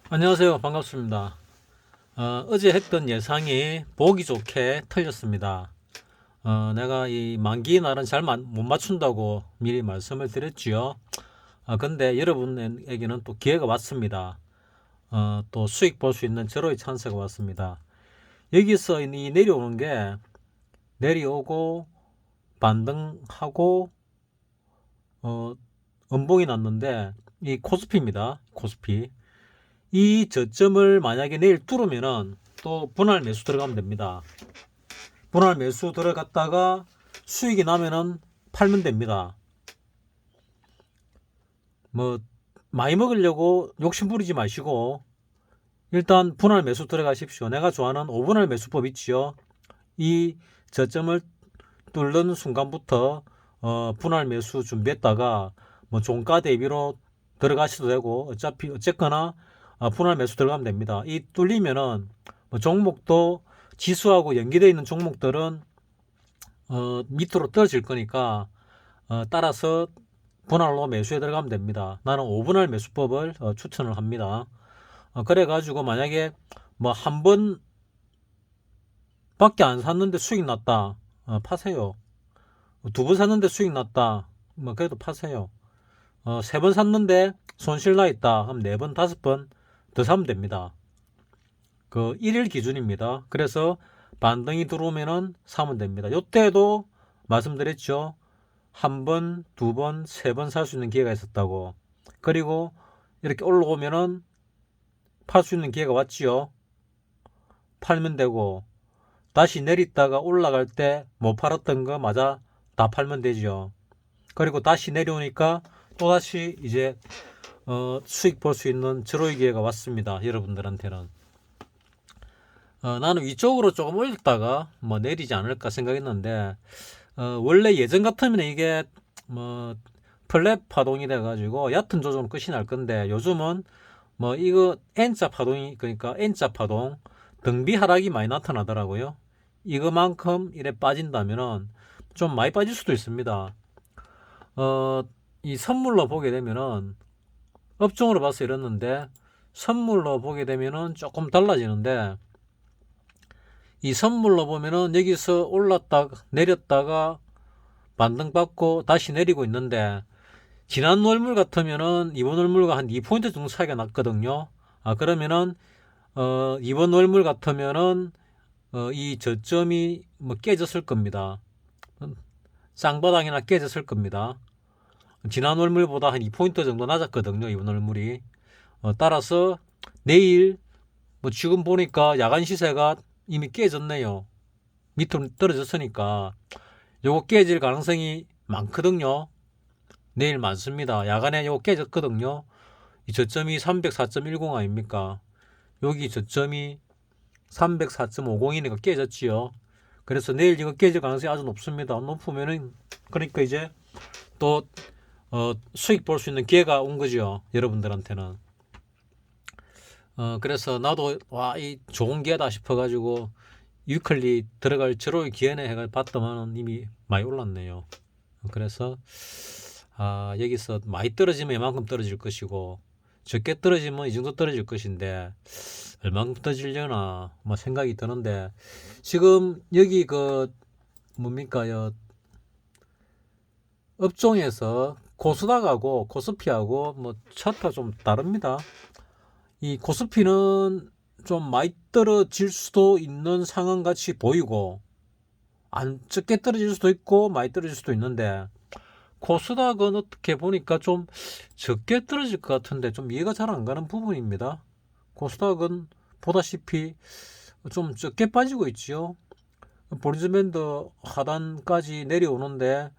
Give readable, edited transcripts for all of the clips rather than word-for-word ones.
안녕하세요. 반갑습니다. 어제 했던 예상이 보기 좋게 틀렸습니다. 내가 이 만기 날은 잘 못 맞춘다고 미리 말씀을 드렸지요. 근데 여러분에게는 또 기회가 왔습니다. 또 수익 볼 수 있는 절호의 찬스가 왔습니다. 여기서 이 내려오는 게 내려오고 반등하고 음봉이 났는데 이 코스피입니다. 코스피. 이 저점을 만약에 내일 뚫으면은 또 분할 매수 들어가면 됩니다. 분할 매수 들어갔다가 수익이 나면은 팔면 됩니다. 뭐 많이 먹으려고 욕심 부리지 마시고 일단 분할 매수 들어가십시오. 내가 좋아하는 5분할 매수법 있지요. 이 저점을 뚫는 순간부터 분할 매수 준비했다가 뭐 종가 대비로 들어가셔도 되고 어쨌거나 분할 매수 들어가면 됩니다. 이 뚫리면은 뭐 종목도 지수하고 연계되어 있는 종목들은 밑으로 떨어질 거니까 따라서 분할로 매수에 들어가면 됩니다. 나는 5분할 매수법을 추천을 합니다. 그래가지고 만약에 뭐 한 번밖에 안 샀는데 수익 났다. 파세요. 두 번 샀는데 수익 났다. 뭐 그래도 파세요. 세 번 샀는데 손실 나 있다. 그럼 네 번, 다섯 번 더 사면 됩니다. 그 1일 기준입니다. 그래서 반등이 들어오면은 사면 됩니다. 요때도 말씀드렸죠. 한 번, 두 번, 세 번 살 수 있는 기회가 있었다고. 그리고 이렇게 올라오면은 팔 수 있는 기회가 왔지요. 팔면 되고 다시 내리다가 올라갈 때 못 팔았던 거 맞아 다 팔면 되죠. 그리고 다시 내려오니까 또다시 이제 수익 볼 수 있는 절호의 기회가 왔습니다. 여러분들한테는. 나는 위쪽으로 조금 올렸다가 뭐 내리지 않을까 생각했는데 원래 예전 같으면 이게 뭐 플랫 파동이 돼가지고 얕은 조정은 끝이 날 건데 요즘은 뭐 이거 N자 파동이 그러니까 N자 파동 등비 하락이 많이 나타나더라고요. 이거만큼 이래 빠진다면은 좀 많이 빠질 수도 있습니다. 어, 이 선물로 보게 되면은 업종으로 봐서 이랬는데 선물로 보게 되면은 조금 달라지는데 이 선물로 보면은 여기서 올랐다가 내렸다가 반등받고 다시 내리고 있는데 지난 월물 같으면은 이번 월물과 한 2포인트 정도 차이가 났거든요. 그러면은 이번 월물 같으면은 이 저점이 뭐 깨졌을 겁니다. 쌍바닥이나 깨졌을 겁니다. 지난 월물보다 한 2포인트 정도 낮았거든요. 이번 월물이. 따라서 내일 뭐 지금 보니까 야간 시세가 이미 깨졌네요. 밑으로 떨어졌으니까 요거 깨질 가능성이 많거든요. 내일 많습니다. 야간에 요거 깨졌거든요. 이 저점이 304.10 아닙니까? 여기 저점이 304.50이니까 깨졌지요. 그래서 내일 이거 깨질 가능성이 아주 높습니다. 높으면은 그러니까 이제 또 수익 볼 수 있는 기회가 온 거죠. 여러분들한테는. 그래서 나도 와, 이 좋은 기회다 싶어가지고 위클리 들어갈 절호의 기회네 해가 봤더만은 이미 많이 올랐네요. 그래서 여기서 많이 떨어지면 이만큼 떨어질 것이고 적게 떨어지면 이 정도 떨어질 것인데 얼만큼 떨어지려나 뭐 생각이 드는데 지금 여기 그 뭡니까 요 업종에서 코스닥하고 코스피하고 뭐 차트가 좀 다릅니다. 이 코스피는 좀 많이 떨어질 수도 있는 상황 같이 보이고 안 적게 떨어질 수도 있고 많이 떨어질 수도 있는데 코스닥은 어떻게 보니까 좀 적게 떨어질 것 같은데 좀 이해가 잘 안 가는 부분입니다. 코스닥은 보다시피 좀 적게 빠지고 있지요. 볼리즈밴드 하단까지 내려오는데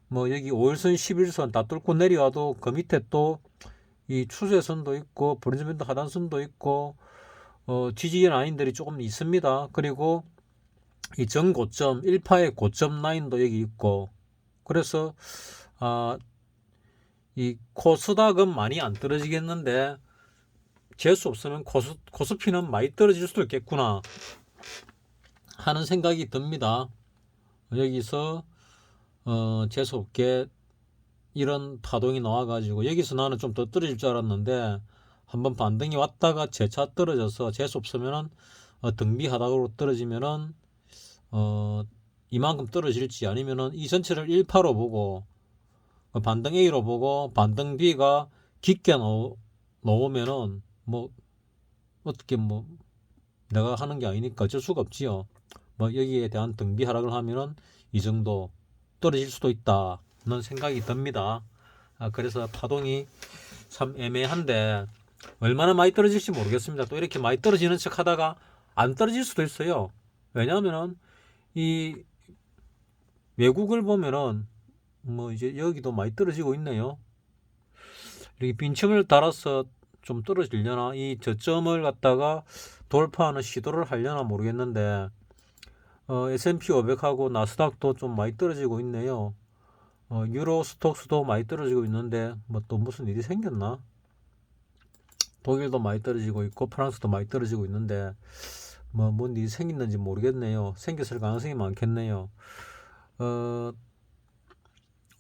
뭐 여기 5일선 11선 다 뚫고 내려와도 그 밑에 또 이 추세선도 있고 볼리즈밴드 하단선도 있고 지지 라인들이 조금 있습니다. 그리고 이 전고점 1파의 고점 라인도 여기 있고 그래서 이 코스닥은 많이 안 떨어지겠는데 재수 없으면 코스피는 많이 떨어질 수도 있겠구나 하는 생각이 듭니다. 여기서 재수 없게 이런 파동이 나와가지고 여기서 나는 좀 더 떨어질 줄 알았는데 한번 반등이 왔다가 재차 떨어져서 재수 없으면은 등비 하락으로 떨어지면은 이만큼 떨어질지, 아니면은 이 전체를 1파로 보고 반등 A로 보고 반등 B가 깊게 나오면은 뭐 어떻게 뭐 내가 하는 게 아니니까 어쩔 수가 없지요. 뭐 여기에 대한 등비 하락을 하면은 이 정도 떨어질 수도 있다는 생각이 듭니다. 그래서 파동이 참 애매한데 얼마나 많이 떨어질지 모르겠습니다. 또 이렇게 많이 떨어지는 척 하다가 안 떨어질 수도 있어요. 왜냐하면은 이 외국을 보면은 뭐 이제 여기도 많이 떨어지고 있네요. 이렇게 빈층을 달아서 좀 떨어지려나, 이 저점을 갖다가 돌파하는 시도를 하려나 모르겠는데 S&P 500하고 나스닥도 좀 많이 떨어지고 있네요. 유로 스톡스도 많이 떨어지고 있는데 뭐 또 무슨 일이 생겼나? 독일도 많이 떨어지고 있고 프랑스도 많이 떨어지고 있는데 뭐 뭔 일이 생겼는지 모르겠네요. 생겼을 가능성이 많겠네요.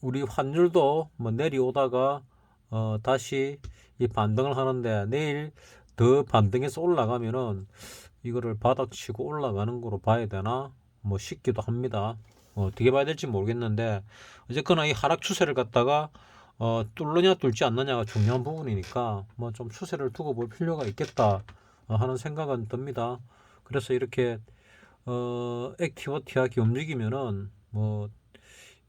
우리 환율도 뭐 내려오다가 다시 이 반등을 하는데 내일 더 반등해서 올라가면은 이거를 바닥치고 올라가는 거로 봐야 되나 뭐 싶기도 합니다. 어떻게 봐야 될지 모르겠는데 어쨌거나 이 하락 추세를 갖다가 뚫느냐 뚫지 않느냐가 중요한 부분이니까 뭐 좀 추세를 두고 볼 필요가 있겠다 하는 생각은 듭니다. 그래서 이렇게 액티버티하게 움직이면은 뭐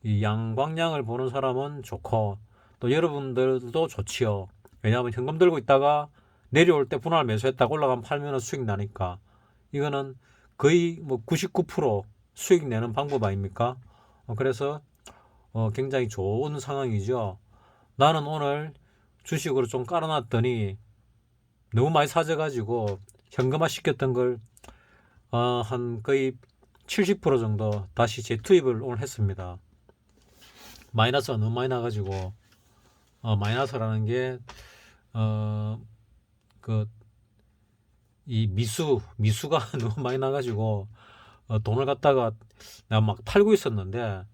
이 양방향을 보는 사람은 좋고 또 여러분들도 좋지요. 왜냐하면 현금 들고 있다가 내려올 때 분할 매수했다가 올라가면 팔면 수익 나니까 이거는 거의 뭐 99% 수익 내는 방법 아닙니까? 그래서 굉장히 좋은 상황이죠. 나는 오늘 주식으로 좀 깔아놨더니 너무 많이 사져가지고 현금화 시켰던 걸 한 거의 70% 정도 다시 재투입을 오늘 했습니다. 마이너스가 너무 많이 나가지고 마이너스라는 게 그 이 미수가 너무 많이 나가지고 돈을 갖다가 내가 막 팔고 있었는데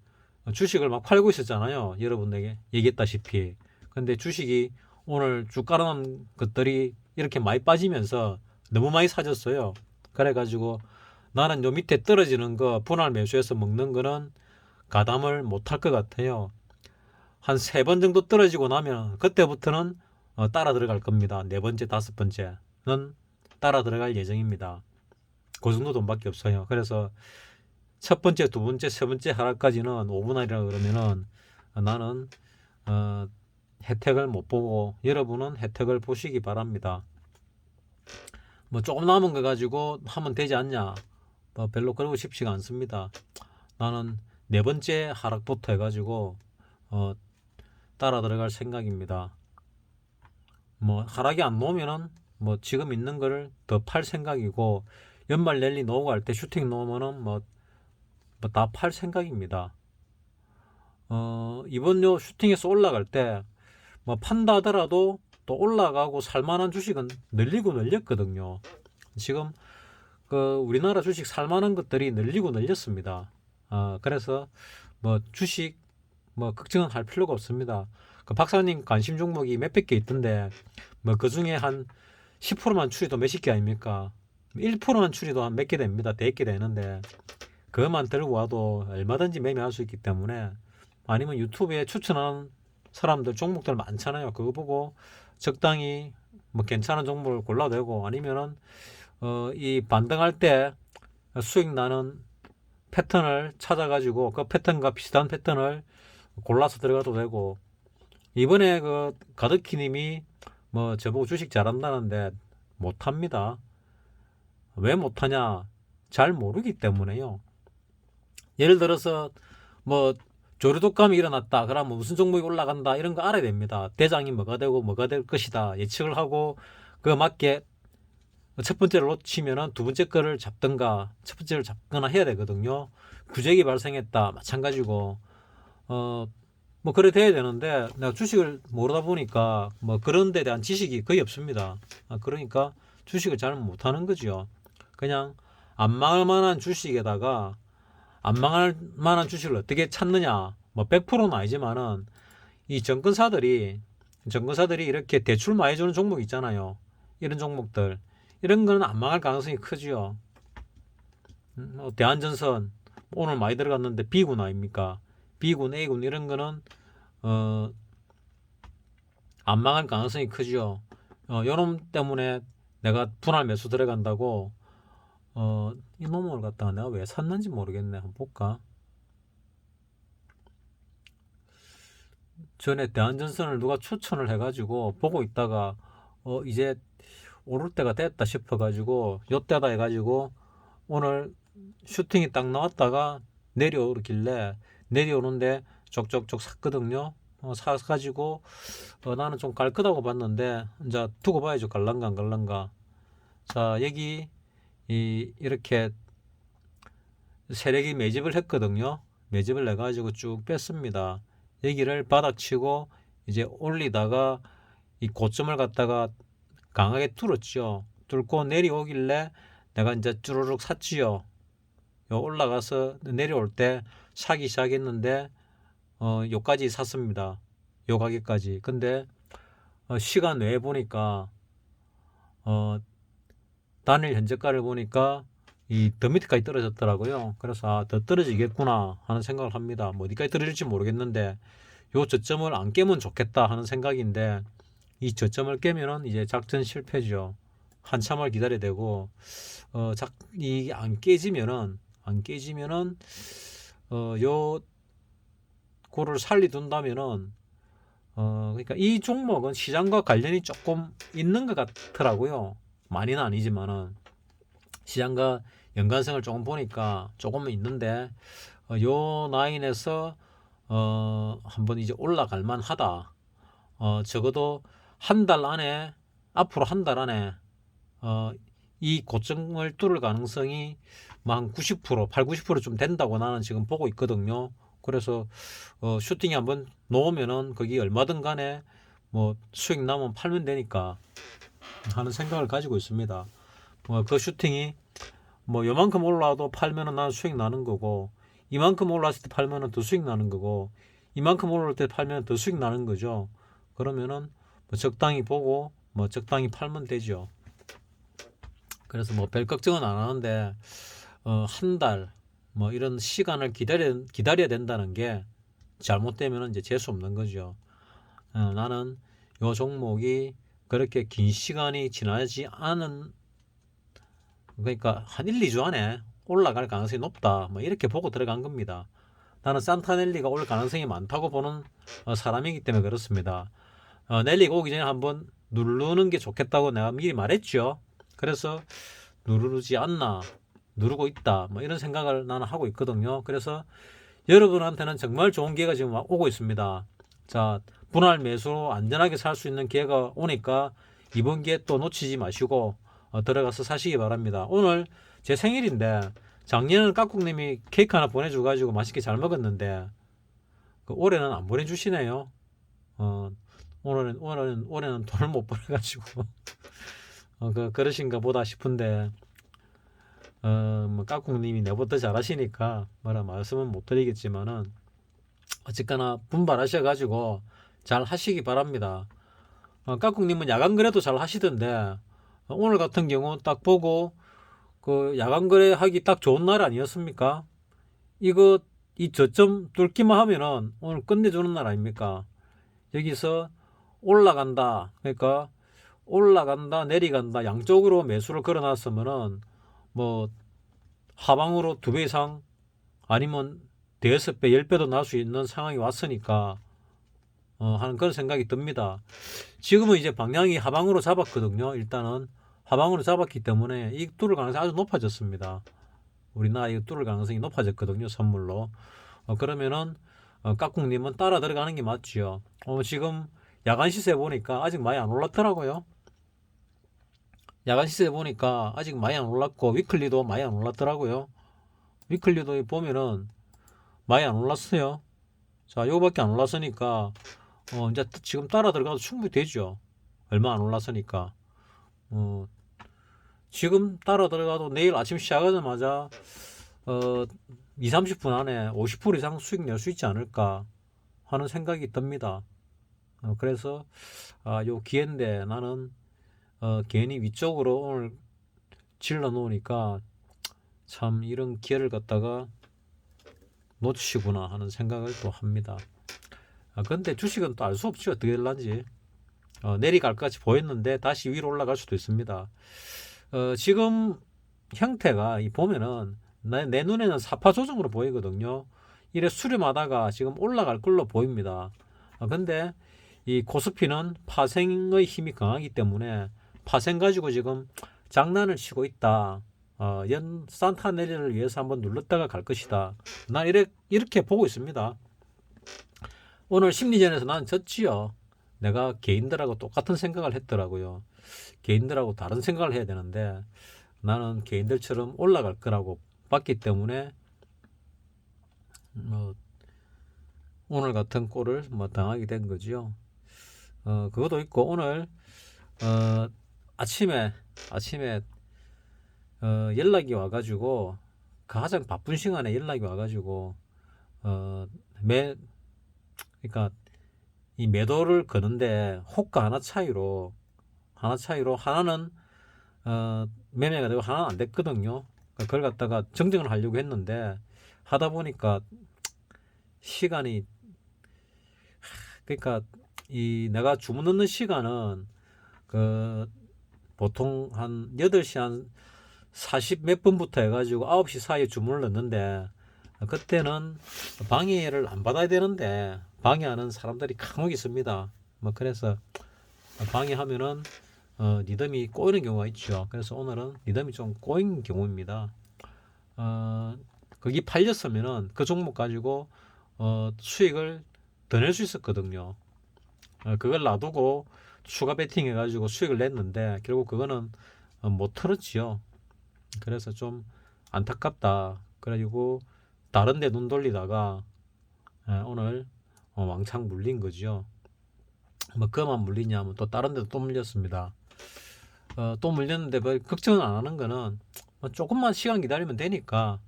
주식을 막 팔고 있었잖아요. 여러분에게 얘기했다시피. 근데 주식이 오늘 쭉 깔아놓은 것들이 이렇게 많이 빠지면서 너무 많이 사졌어요. 그래가지고 나는 요 밑에 떨어지는 거 분할 매수해서 먹는 거는 가담을 못할 것 같아요. 한 3번 정도 떨어지고 나면 그때부터는 따라 들어갈 겁니다. 4번째, 5번째는 따라 들어갈 예정입니다. 그 정도 돈밖에 없어요. 그래서 첫 번째, 두 번째, 세 번째 하락까지는 5분할이라 그러면은 나는 혜택을 못 보고 여러분은 혜택을 보시기 바랍니다. 뭐 조금 남은 거 가지고 하면 되지 않냐? 뭐 별로 그러고 싶지가 않습니다. 나는 4번째 하락부터 해가지고 따라 들어갈 생각입니다. 뭐 하락이 안 나오면은 뭐 지금 있는 거를 더 팔 생각이고 연말 랠리 놓고 갈 때 슈팅 놓으면은 뭐 다 팔 생각입니다. 이번 요 슈팅에서 올라갈 때 뭐 판다 하더라도 또 올라가고 살만한 주식은 늘리고 늘렸거든요. 지금 그 우리나라 주식 살만한 것들이 늘리고 늘렸습니다. 그래서 뭐 주식 뭐 걱정은 할 필요가 없습니다. 그 박사님 관심 종목이 몇백 개 있던데 뭐 그 중에 한 10%만 추리도 몇십 개 아닙니까? 1%만 추리도 한 몇 개 됩니다. 100개 되는데 그것만 들고 와도 얼마든지 매매할 수 있기 때문에, 아니면 유튜브에 추천하는 사람들 종목들 많잖아요. 그거 보고 적당히 뭐 괜찮은 종목을 골라도 되고, 아니면은 이 반등할 때 수익 나는 패턴을 찾아가지고 그 패턴과 비슷한 패턴을 골라서 들어가도 되고, 이번에 그 가득히님이 뭐 저보고 주식 잘한다는데 못합니다. 왜 못하냐? 잘 모르기 때문에요. 예를 들어서 뭐 조류독감이 일어났다. 그러면 무슨 종목이 올라간다. 이런 거 알아야 됩니다. 대장이 뭐가 되고 뭐가 될 것이다. 예측을 하고 그 맞게 첫 번째를 놓치면은 두 번째 거를 잡든가 첫 번째를 잡거나 해야 되거든요. 구제기 발생했다. 마찬가지고 뭐 그래 돼야 되는데 내가 주식을 모르다 보니까 뭐 그런 데 대한 지식이 거의 없습니다. 그러니까 주식을 잘 못하는 거죠. 그냥 안 망할 만한 주식에다가 안 망할 만한 주식을 어떻게 찾느냐, 뭐 100%는 아니지만은 이 정권사들이 전문가들이 이렇게 대출 많이 주는 종목 있잖아요. 이런 종목들. 이런 거는 안 망할 가능성이 크지요. 대한전선 오늘 많이 들어갔는데 B군 아닙니까? B군, A군 이런 거는 어, 안 망할 가능성이 크죠. 요놈 때문에 내가 분할 매수 들어간다고 이 놈을 갖다가 내가 왜 샀는지 모르겠네. 한번 볼까? 전에 대한전선을 누가 추천을 해가지고 보고 있다가 이제 오를 때가 됐다 싶어가지고 요때다 해가지고 오늘 슈팅이 딱 나왔다가 내려오길래 내려오는데 족족족 샀거든요. 사가지고 나는 좀 갈 거다고 봤는데 이제 두고 봐야죠. 갈란가 안 갈란가. 자, 여기 이렇게 세력이 매집을 했거든요. 매집을 해가지고 쭉 뺐습니다. 여기를 바닥치고 이제 올리다가 이 고점을 갖다가 강하게 뚫었죠. 뚫고 내려오길래 내가 이제 쭈르륵 샀지요. 올라가서 내려올 때 사기 시작했는데 요까지 샀습니다. 요 가격까지. 근데 시간 외에 보니까 단일 현재가를 보니까 이 더 밑에까지 떨어졌더라고요. 그래서 더 떨어지겠구나 하는 생각을 합니다. 뭐 어디까지 떨어질지 모르겠는데 요 저점을 안 깨면 좋겠다 하는 생각인데 이 저점을 깨면은 이제 작전 실패죠. 한참을 기다려야 되고 이게 안 깨지면은 요 고를 살리둔다면은 그러니까 이 종목은 시장과 관련이 조금 있는 것 같더라고요. 많이는 아니지만은 시장과 연관성을 조금 보니까 조금은 있는데 요 라인에서 한번 이제 올라갈 만하다. 적어도 한 달 안에 앞으로 한 달 안에 이 고점을 뚫을 가능성이 한 90%, 8, 90%좀 된다고 나는 지금 보고 있거든요. 그래서 슈팅이 한번 놓으면은 거기 얼마든 간에 뭐 수익 나면 팔면 되니까 하는 생각을 가지고 있습니다. 그 슈팅이 뭐 요만큼 올라도 팔면은 난 수익 나는 거고 이만큼 올랐을 때 팔면은 더 수익 나는 거고 이만큼 올라올 때 팔면 더 수익 나는 거죠. 그러면은 뭐 적당히 보고 뭐 적당히 팔면 되죠. 그래서 뭐 별 걱정은 안 하는데 한 달 뭐 이런 시간을 기다려야 된다는 게 잘못되면 이제 재수 없는 거죠. 나는 요 종목이 그렇게 긴 시간이 지나지 않은 그러니까 한 1, 2주 안에 올라갈 가능성이 높다. 뭐 이렇게 보고 들어간 겁니다. 나는 산타넬리가 올 가능성이 많다고 보는 사람이기 때문에 그렇습니다. 넬리가 오기 전에 한번 누르는 게 좋겠다고 내가 미리 말했죠. 그래서 누르지 않나 누르고 있다 뭐 이런 생각을 나는 하고 있거든요. 그래서 여러분한테는 정말 좋은 기회가 지금 오고 있습니다. 자, 분할 매수로 안전하게 살 수 있는 기회가 오니까 이번 기회 또 놓치지 마시고 들어가서 사시기 바랍니다. 오늘 제 생일인데 작년에는 깍국님이 케이크 하나 보내줘가지고 맛있게 잘 먹었는데 올해는 안 보내주시네요. 올해는 돈을 못 벌어가지고 그러신가 보다 싶은데 뭐 깍국님이 내보다 잘하시니까 뭐라 말씀은 못 드리겠지만은 어쨌거나 분발하셔가지고 잘 하시기 바랍니다. 깍국님은 야간 거래도 잘 하시던데 오늘 같은 경우 딱 보고 그 야간 거래 하기 딱 좋은 날 아니었습니까? 이거 이 저점 뚫기만 하면은 오늘 끝내주는 날 아닙니까? 여기서 올라간다 그러니까 올라간다 내려간다 양쪽으로 매수를 걸어놨으면은 뭐 하방으로 2배 이상 아니면 대여섯 배 10배도 날 수 있는 상황이 왔으니까 하는 그런 생각이 듭니다. 지금은 이제 방향이 하방으로 잡았거든요. 일단은 하방으로 잡았기 때문에 이 뚫을 가능성이 아주 높아졌습니다. 우리나라 이 뚫을 가능성이 높아졌거든요. 선물로. 그러면은 깍국님은 따라 들어가는 게 맞지요. 지금 야간 시세 보니까 아직 많이 안 올랐더라고요. 야간 시세 보니까 아직 많이 안 올랐고 위클리도 많이 안 올랐더라고요. 위클리도 보면은 많이 안 올랐어요. 자, 요거밖에 안 올랐으니까 이제 지금 따라 들어가도 충분히 되죠. 얼마 안 올랐으니까. 지금 따라 들어가도 내일 아침 시작하자마자 2, 30분 안에 50% 이상 수익 낼 수 있지 않을까 하는 생각이 듭니다. 그래서 요 기회인데 나는 괜히 위쪽으로 오늘 질러 놓으니까 참 이런 기회를 갖다가 놓치구나 하는 생각을 또 합니다. 근데 주식은 또 알 수 없죠. 어떻게 될런지. 내리갈 것 같이 보였는데 다시 위로 올라갈 수도 있습니다. 지금 형태가 보면은 내 눈에는 사파 조정으로 보이거든요. 이래 수렴하다가 지금 올라갈 걸로 보입니다. 근데 이 코스피는 파생의 힘이 강하기 때문에 파생 가지고 지금 장난을 치고 있다. 연 산타 내리를 위해서 한번 눌렀다가 갈 것이다. 난 이렇게 보고 있습니다. 오늘 심리전에서 난 졌지요. 내가 개인들하고 똑같은 생각을 했더라고요. 개인들하고 다른 생각을 해야 되는데 나는 개인들처럼 올라갈 거라고 봤기 때문에 오늘 같은 꼴을 당하게 된 거지요. 그것도 있고 오늘 아침에 연락이 와가지고 가장 바쁜 시간에 연락이 와가지고 그러니까 이 매도를 거는데 호가 하나 차이로 하나는 매매가 되고 하나는 안 됐거든요. 그걸 갖다가 정정을 하려고 했는데 하다 보니까 시간이 그러니까 이 내가 주문 넣는 시간은 보통 한 8시 한 40 몇 분부터 해가지고 9시 사이에 주문을 넣는데 그때는 방해를 안 받아야 되는데 방해하는 사람들이 간혹 있습니다. 그래서 방해하면은 리듬이 꼬이는 경우가 있죠. 그래서 오늘은 리듬이 좀 꼬인 경우입니다. 거기 팔렸으면은 그 종목 가지고 수익을 더 낼 수 있었거든요. 그걸 놔두고 추가 베팅 해가지고 수익을 냈는데 결국 그거는 못 털었지요. 그래서 좀 안타깝다. 그래가지고 다른 데 눈 돌리다가 오늘 왕창 물린 거죠. 그만 물리냐면 또 다른 데도 또 물렸습니다. 또 물렸는데 걱정은 안 하는 거는 조금만 시간 기다리면 되니까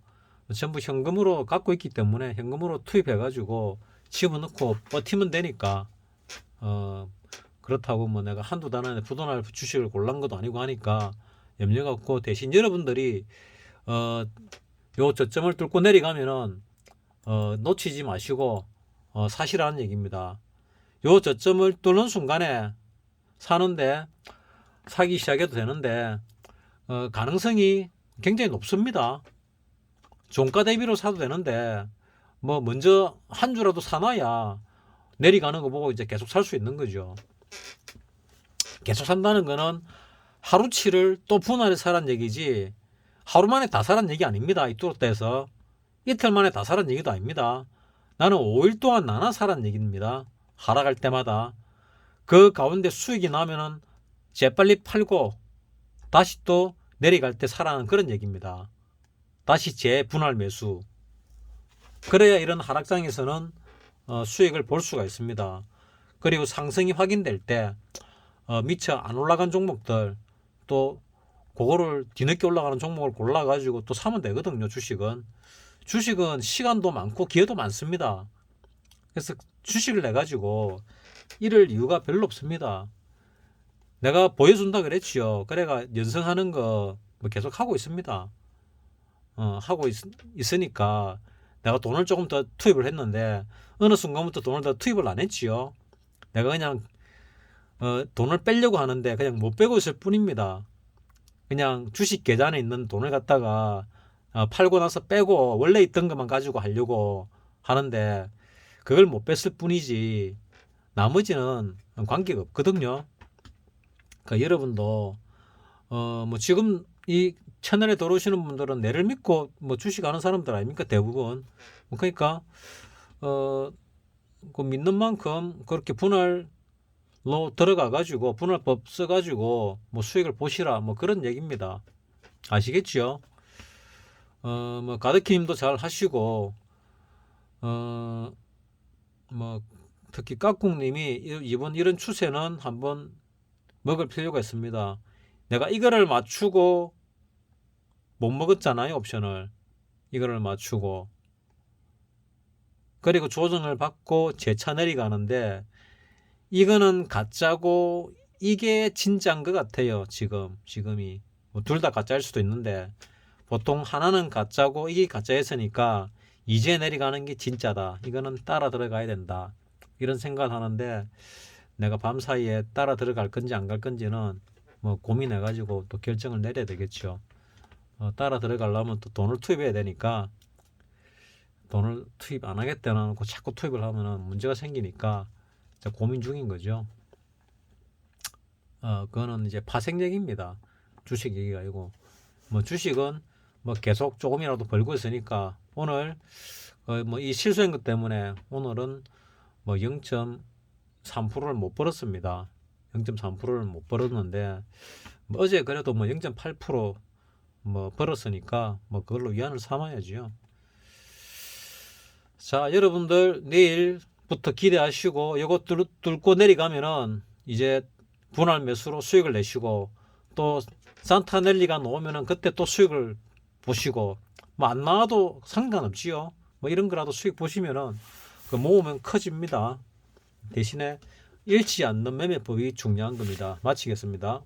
전부 현금으로 갖고 있기 때문에 현금으로 투입해가지고 집어넣고 버티면 되니까 그렇다고 내가 한두 달 안에 부도날 주식을 골란 것도 아니고 하니까 염려가 없고 대신 여러분들이 요 저점을 뚫고 내려가면은 놓치지 마시고 사시라는 얘기입니다. 요 저점을 뚫는 순간에 사는데 사기 시작해도 되는데 가능성이 굉장히 높습니다. 종가 대비로 사도 되는데 먼저 한 주라도 사놔야 내려가는 거 보고 이제 계속 살 수 있는 거죠. 계속 산다는 거는 하루치를 또 분할해 사란 얘기지 하루 만에 다 사란 얘기 아닙니다. 이 뚫었다해서 이틀 만에 다 사란 얘기도 아닙니다. 나는 5일 동안 나눠 사란 얘기입니다. 하락할 때마다 그 가운데 수익이 나면은 재빨리 팔고 다시 또 내려갈 때 사라는 그런 얘기입니다. 다시 재분할 매수. 그래야 이런 하락장에서는 수익을 볼 수가 있습니다. 그리고 상승이 확인될 때 미처 안 올라간 종목들 또 그거를 뒤늦게 올라가는 종목을 골라가지고 또 사면 되거든요. 주식은 시간도 많고 기회도 많습니다. 그래서 주식을 내가지고 이럴 이유가 별로 없습니다. 내가 보여준다 그랬지요. 그래가 연승하는 거 계속 하고 있습니다. 하고 있으니까 내가 돈을 조금 더 투입을 했는데 어느 순간부터 돈을 더 투입을 안 했지요. 내가 그냥 돈을 빼려고 하는데 그냥 못 빼고 있을 뿐입니다. 그냥 주식 계좌에 있는 돈을 갖다가 팔고 나서 빼고 원래 있던 것만 가지고 하려고 하는데 그걸 못 뺐을 뿐이지 나머지는 관계가 없거든요. 그러니까 여러분도 지금 이 채널에 들어오시는 분들은 내를 믿고 주식하는 사람들 아닙니까 대부분. 그러니까 그 믿는 만큼 그렇게 분할로 들어가 가지고 분할법 써 가지고 수익을 보시라 그런 얘기입니다. 아시겠죠? 가드키님도 잘 하시고 특히 깍꿍님이 이번 이런 추세는 한번 먹을 필요가 있습니다. 내가 이거를 맞추고 못 먹었잖아요. 옵션을 이거를 맞추고 그리고 조정을 받고 재차 내려가는데 이거는 가짜고 이게 진짜인 것 같아요. 지금이 뭐 둘 다 가짜일 수도 있는데 보통 하나는 가짜고 이게 가짜였으니까 이제 내려가는 게 진짜다. 이거는 따라 들어가야 된다. 이런 생각을 하는데 내가 밤사이에 따라 들어갈 건지 안 갈 건지는 뭐 고민해 가지고 또 결정을 내려야 되겠죠. 따라 들어가려면 또 돈을 투입해야 되니까 돈을 투입 안 하겠다는 거 자꾸 투입을 하면은 문제가 생기니까 고민 중인 거죠. 그거는 이제 파생 얘기입니다. 주식 얘기가 아니고 뭐 주식은 뭐 계속 조금이라도 벌고 있으니까 오늘 뭐 이 실수한 것 때문에 오늘은 뭐 0.3%를 못 벌었습니다. 0.3%를 못 벌었는데 뭐 어제 그래도 뭐 0.8%뭐 벌었으니까 뭐 그걸로 위안을 삼아야지요. 자, 여러분들 내일부터 기대하시고 이거 뚫고 내려가면은 이제 분할 매수로 수익을 내시고 또 산타넬리가 나오면은 그때 또 수익을 보시고 뭐 안 나와도 상관없지요. 뭐 이런 거라도 수익 보시면은 그 모으면 커집니다. 대신에 잃지 않는 매매법이 중요한 겁니다. 마치겠습니다.